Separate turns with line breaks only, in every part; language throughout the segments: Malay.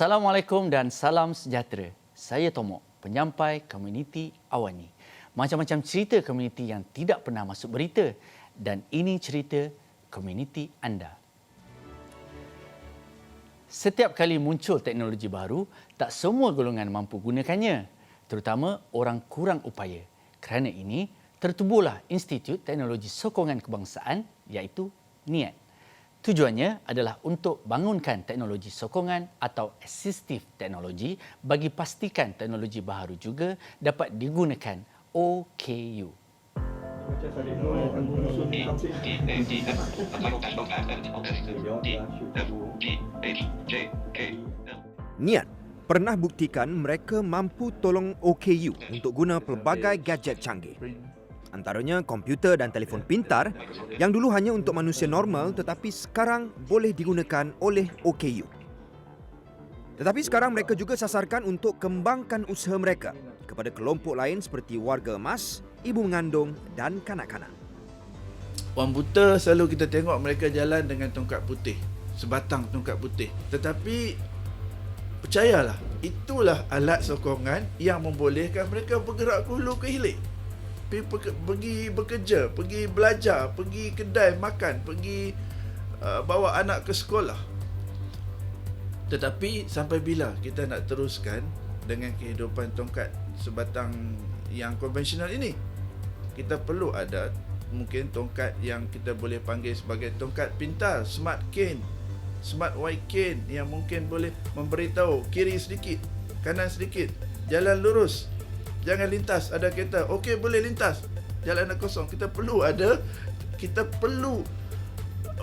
Assalamualaikum dan salam sejahtera. Saya Tomok, penyampai komuniti Awani. Macam-macam cerita komuniti yang tidak pernah masuk berita dan ini cerita komuniti anda. Setiap kali muncul teknologi baru, tak semua golongan mampu gunakannya, terutama orang kurang upaya. Kerana ini, tertubuhlah Institut Teknologi Sokongan Kebangsaan iaitu NIAT. Tujuannya adalah untuk bangunkan teknologi sokongan atau assistive teknologi bagi pastikan teknologi baru juga dapat digunakan OKU.
NIAT pernah buktikan mereka mampu tolong OKU untuk guna pelbagai gadget canggih. Antaranya komputer dan telefon pintar yang dulu hanya untuk manusia normal tetapi sekarang boleh digunakan oleh OKU. Tetapi sekarang mereka juga sasarkan untuk kembangkan usaha mereka kepada kelompok lain seperti warga emas, ibu mengandung dan kanak-kanak.
Orang buta selalu kita tengok mereka jalan dengan tongkat putih, sebatang tongkat putih. Tetapi percayalah, itulah alat sokongan yang membolehkan mereka bergerak ke hulu ke hilir. Pergi bekerja, pergi belajar, pergi kedai makan, pergi bawa anak ke sekolah. Tetapi sampai bila kita nak teruskan dengan kehidupan tongkat sebatang yang konvensional ini? Kita perlu ada mungkin tongkat yang kita boleh panggil sebagai tongkat pintar, smart cane, smart white cane yang mungkin boleh memberitahu kiri sedikit, kanan sedikit, jalan lurus, jangan lintas, ada kereta, okey boleh lintas, jalanan kosong. Kita perlu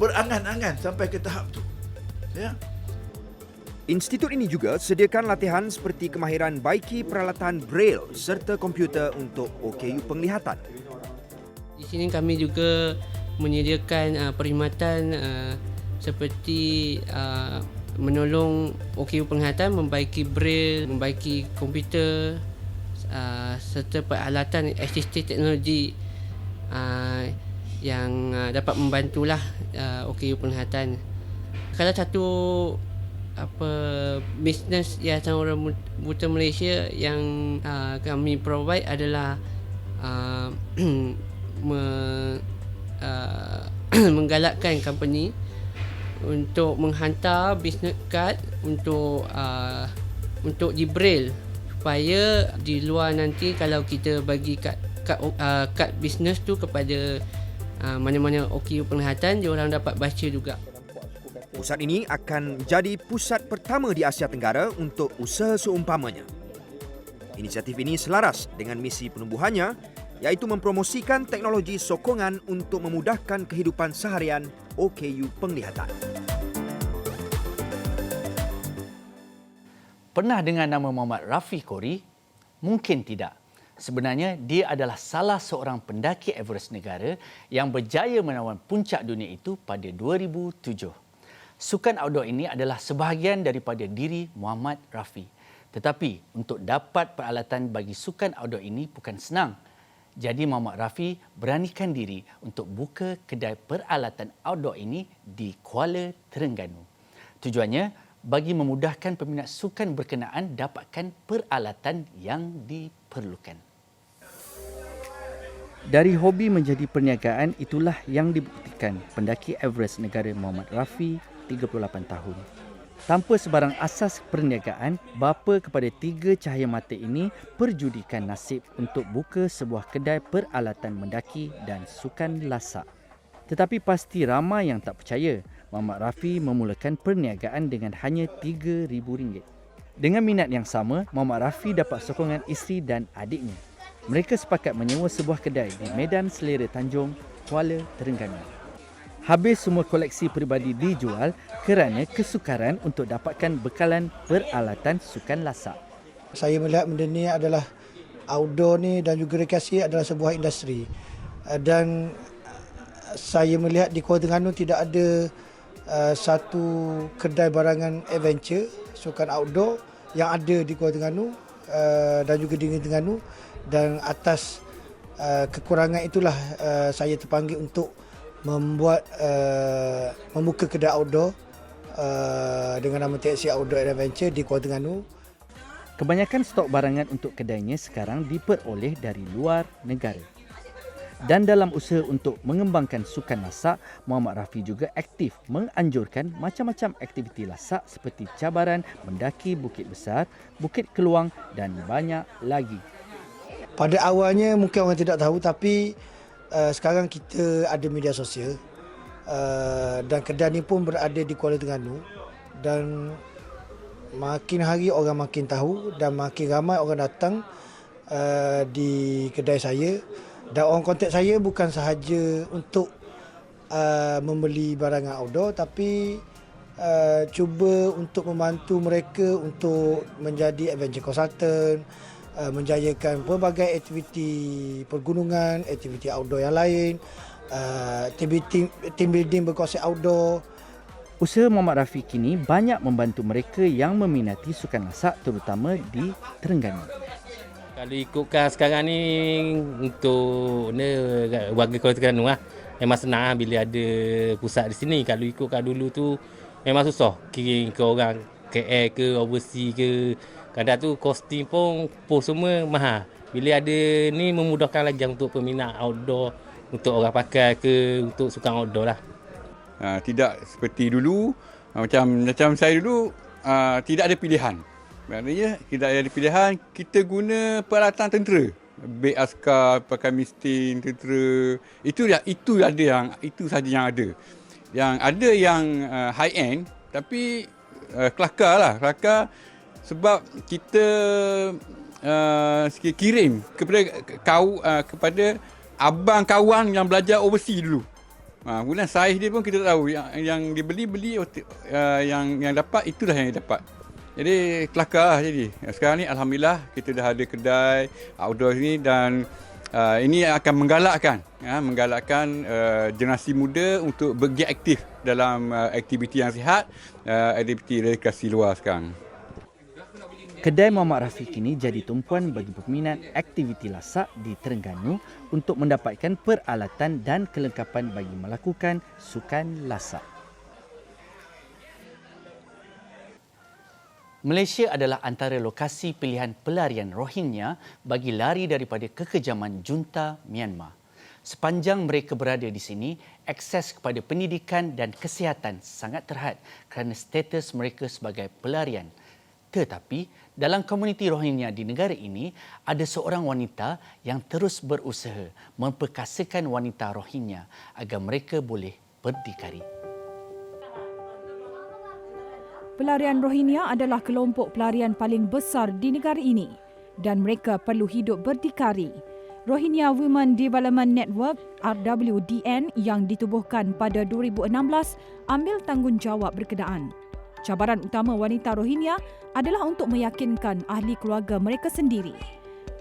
berangan-angan sampai ke tahap tu. Ya.
Institut ini juga sediakan latihan seperti kemahiran baiki peralatan braille serta komputer untuk OKU penglihatan.
Di sini kami juga menyediakan perkhidmatan seperti menolong OKU penglihatan membaiki braille, membaiki komputer serta peralatan asistif teknologi yang dapat membantulah OKU penglihatan. Salah satu bisnes Yayasan Orang Buta Malaysia yang kami provide adalah menggalakkan company untuk menghantar business card untuk di braille supaya di luar nanti kalau kita bagi kad bisnes tu kepada mana-mana OKU penglihatan, dia orang dapat baca juga.
Pusat ini akan jadi pusat pertama di Asia Tenggara untuk usaha seumpamanya. Inisiatif ini selaras dengan misi penumbuhannya, iaitu mempromosikan teknologi sokongan untuk memudahkan kehidupan seharian OKU penglihatan.
Pernah dengar nama Muhammad Rafi Kori? Mungkin tidak. Sebenarnya dia adalah salah seorang pendaki Everest negara yang berjaya menawan puncak dunia itu pada 2007. Sukan outdoor ini adalah sebahagian daripada diri Muhammad Rafi. Tetapi untuk dapat peralatan bagi sukan outdoor ini bukan senang. Jadi Muhammad Rafi beranikan diri untuk buka kedai peralatan outdoor ini di Kuala Terengganu. Tujuannya bagi memudahkan peminat sukan berkenaan dapatkan peralatan yang diperlukan. Dari hobi menjadi perniagaan, itulah yang dibuktikan pendaki Everest negara Muhammad Rafi, 38 tahun. Tanpa sebarang asas perniagaan, bapa kepada 3 cahaya mata ini perjudikan nasib untuk buka sebuah kedai peralatan mendaki dan sukan lasak. Tetapi pasti ramai yang tak percaya Muhammad Rafi memulakan perniagaan dengan hanya RM3,000. Dengan minat yang sama, Muhammad Rafi dapat sokongan isteri dan adiknya. Mereka sepakat menyewa sebuah kedai di Medan Selera Tanjung, Kuala Terengganu. Habis semua koleksi peribadi dijual kerana kesukaran untuk dapatkan bekalan peralatan sukan lasak.
Saya melihat benda ni adalah outdoor ni dan juga rekreasi adalah sebuah industri. Dan saya melihat di Kuala Terengganu tidak ada satu kedai barangan adventure sukan outdoor yang ada di Kuala Terengganu dan juga di Terengganu, dan atas kekurangan itulah saya terpanggil untuk membuka kedai outdoor dengan nama TXC Outdoor Adventure di Kuala Terengganu.
Kebanyakan stok barangan untuk kedainya sekarang diperoleh dari luar negara. Dan dalam usaha untuk mengembangkan sukan lasak, Muhammad Rafi juga aktif menganjurkan macam-macam aktiviti lasak seperti cabaran mendaki Bukit Besar, Bukit Keluang dan banyak lagi.
Pada awalnya mungkin orang tidak tahu, tapi sekarang kita ada media sosial dan kedai ni pun berada di Kuala Terengganu, dan makin hari orang makin tahu dan makin ramai orang datang di kedai saya. Dan orang kontak saya bukan sahaja untuk membeli barangan outdoor, tapi cuba untuk membantu mereka untuk menjadi adventure consultant, menjayakan pelbagai aktiviti pergunungan, aktiviti outdoor yang lain, aktiviti team building berkonsep outdoor.
Usaha Muhammad Rafi kini banyak membantu mereka yang meminati sukan lasak terutama di Terengganu.
Kalau ikutkan sekarang ni untuk warga Kuala Terengganu memang senang bila ada pusat di sini. Kalau ikutkan dulu tu memang susah kirim ke orang KL ke overseas ke. Kadang tu kostum pun semua mahal. Bila ada ni memudahkan lagi untuk peminat outdoor, untuk orang pakai ke, untuk sukan outdoor lah.
Tidak seperti dulu, macam saya dulu tidak ada pilihan. Maknanya tidak ada pilihan, kita guna peralatan tentera. Beg askar, pakai mistin tentera. Itu saja yang ada. Yang ada yang high end, tapi kelakar sebab kita kirim kepada abang kawan yang belajar overseas dulu. Kemudian saiz dia pun kita tahu yang dibeli yang dapat itulah yang dia dapat. Jadi kelakar lah jadi. Sekarang ni alhamdulillah kita dah ada kedai outdoor ni, dan ini akan menggalakkan generasi muda untuk bergiat aktif dalam aktiviti yang sihat, aktiviti rekreasi luar sekarang.
Kedai Muhammad Rafi kini jadi tumpuan bagi peminat aktiviti lasak di Terengganu untuk mendapatkan peralatan dan kelengkapan bagi melakukan sukan lasak. Malaysia adalah antara lokasi pilihan pelarian Rohingya bagi lari daripada kekejaman junta Myanmar. Sepanjang mereka berada di sini, akses kepada pendidikan dan kesihatan sangat terhad kerana status mereka sebagai pelarian. Tetapi, dalam komuniti Rohingya di negara ini, ada seorang wanita yang terus berusaha memperkasakan wanita Rohingya agar mereka boleh berdikari.
Pelarian Rohingya adalah kelompok pelarian paling besar di negara ini dan mereka perlu hidup berdikari. Rohingya Women Development Network (RWDN) yang ditubuhkan pada 2016 ambil tanggungjawab berkenaan. Cabaran utama wanita Rohingya adalah untuk meyakinkan ahli keluarga mereka sendiri.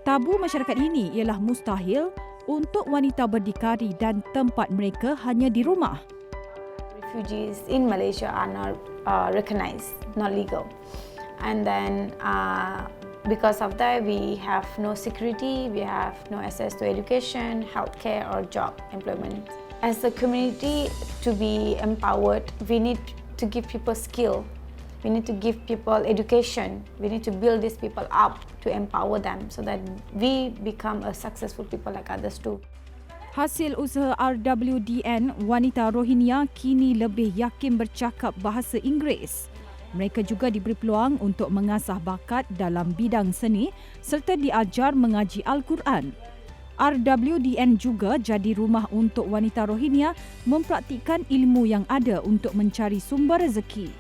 Tabu masyarakat ini ialah mustahil untuk wanita berdikari dan tempat mereka hanya di rumah.
Refugees in Malaysia are not recognized, not legal. And then because of that, we have no security, we have no access to education, healthcare or job employment. As a community, to be empowered, we need to give people skill. We need to give people education. We need to build these people up to empower them so that we become a successful people like others too.
Hasil usaha RWDN, wanita Rohingya kini lebih yakin bercakap bahasa Inggeris. Mereka juga diberi peluang untuk mengasah bakat dalam bidang seni serta diajar mengaji Al-Quran. RWDN juga jadi rumah untuk wanita Rohingya mempraktikkan ilmu yang ada untuk mencari sumber rezeki.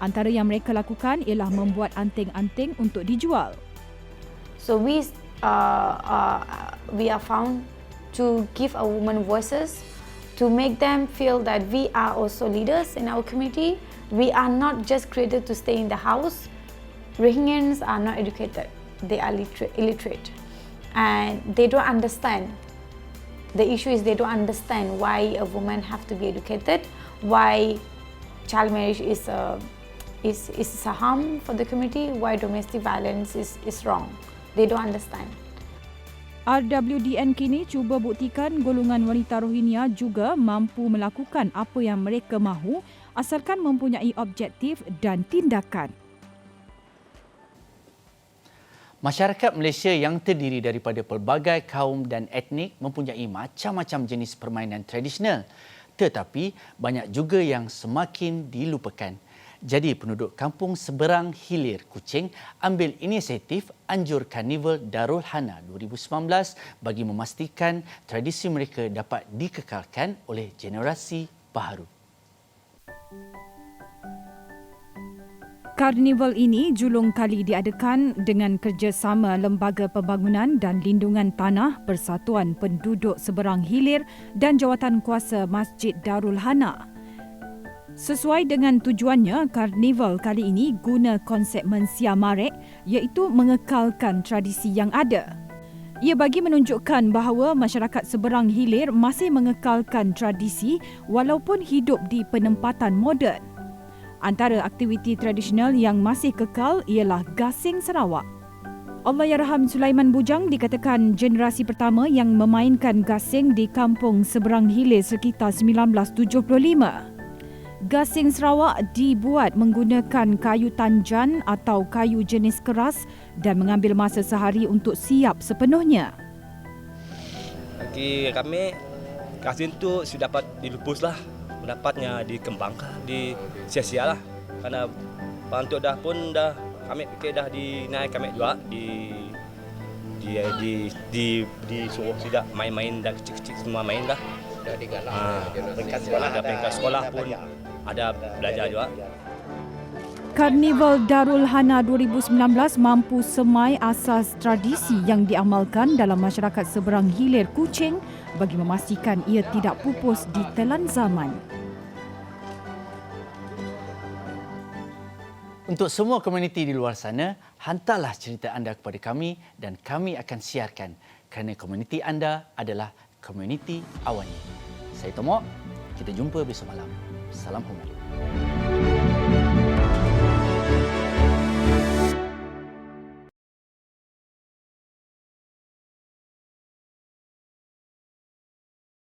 Antara yang mereka lakukan ialah membuat anting-anting untuk dijual.
So we are found to give a woman voices, to make them feel that we are also leaders in our community. We are not just created to stay in the house. Rohingyans are not educated. They are illiterate. And they don't understand. The issue is they don't understand why a woman have to be educated, why child marriage is a harm for the community, why domestic violence is wrong. They don't understand.
RWDN kini cuba buktikan golongan wanita Rohingya juga mampu melakukan apa yang mereka mahu asalkan mempunyai objektif dan tindakan.
Masyarakat Malaysia yang terdiri daripada pelbagai kaum dan etnik mempunyai macam-macam jenis permainan tradisional, tetapi banyak juga yang semakin dilupakan. Jadi penduduk kampung seberang hilir Kuching ambil inisiatif anjur Karnival Darul Hana 2019 bagi memastikan tradisi mereka dapat dikekalkan oleh generasi baharu.
Karnival ini julung kali diadakan dengan kerjasama Lembaga Pembangunan dan Lindungan Tanah Persatuan Penduduk Seberang Hilir dan Jawatankuasa Masjid Darul Hana. Sesuai dengan tujuannya, karnival kali ini guna konsep mensiamarek iaitu mengekalkan tradisi yang ada. Ia bagi menunjukkan bahawa masyarakat seberang hilir masih mengekalkan tradisi walaupun hidup di penempatan moden. Antara aktiviti tradisional yang masih kekal ialah gasing Sarawak. Allahyarham Sulaiman Bujang dikatakan generasi pertama yang memainkan gasing di kampung seberang hilir sekitar 1975. Gasing Sarawak dibuat menggunakan kayu tanjan atau kayu jenis keras dan mengambil masa sehari untuk siap sepenuhnya.
Bagi kami, gasing itu sudah dapat dilupuslah. Pendapatnya dikembangkan, sia-sia lah. Karena untuk dah pun dah kami fikir dah dinaik kami juga di suruh tidak main-main dah kecil-kecil semua main dah. Peringkat sekolah ada peringkat sekolah pun ada belajar juga.
Karnival Darul Hana 2019 mampu semai asas tradisi yang diamalkan dalam masyarakat seberang hilir Kuching bagi memastikan ia tidak pupus di telan zaman.
Untuk semua komuniti di luar sana, hantarlah cerita anda kepada kami dan kami akan siarkan kerana komuniti anda adalah komuniti awani. Saya Tomok, kita jumpa besok malam. Salam hormat.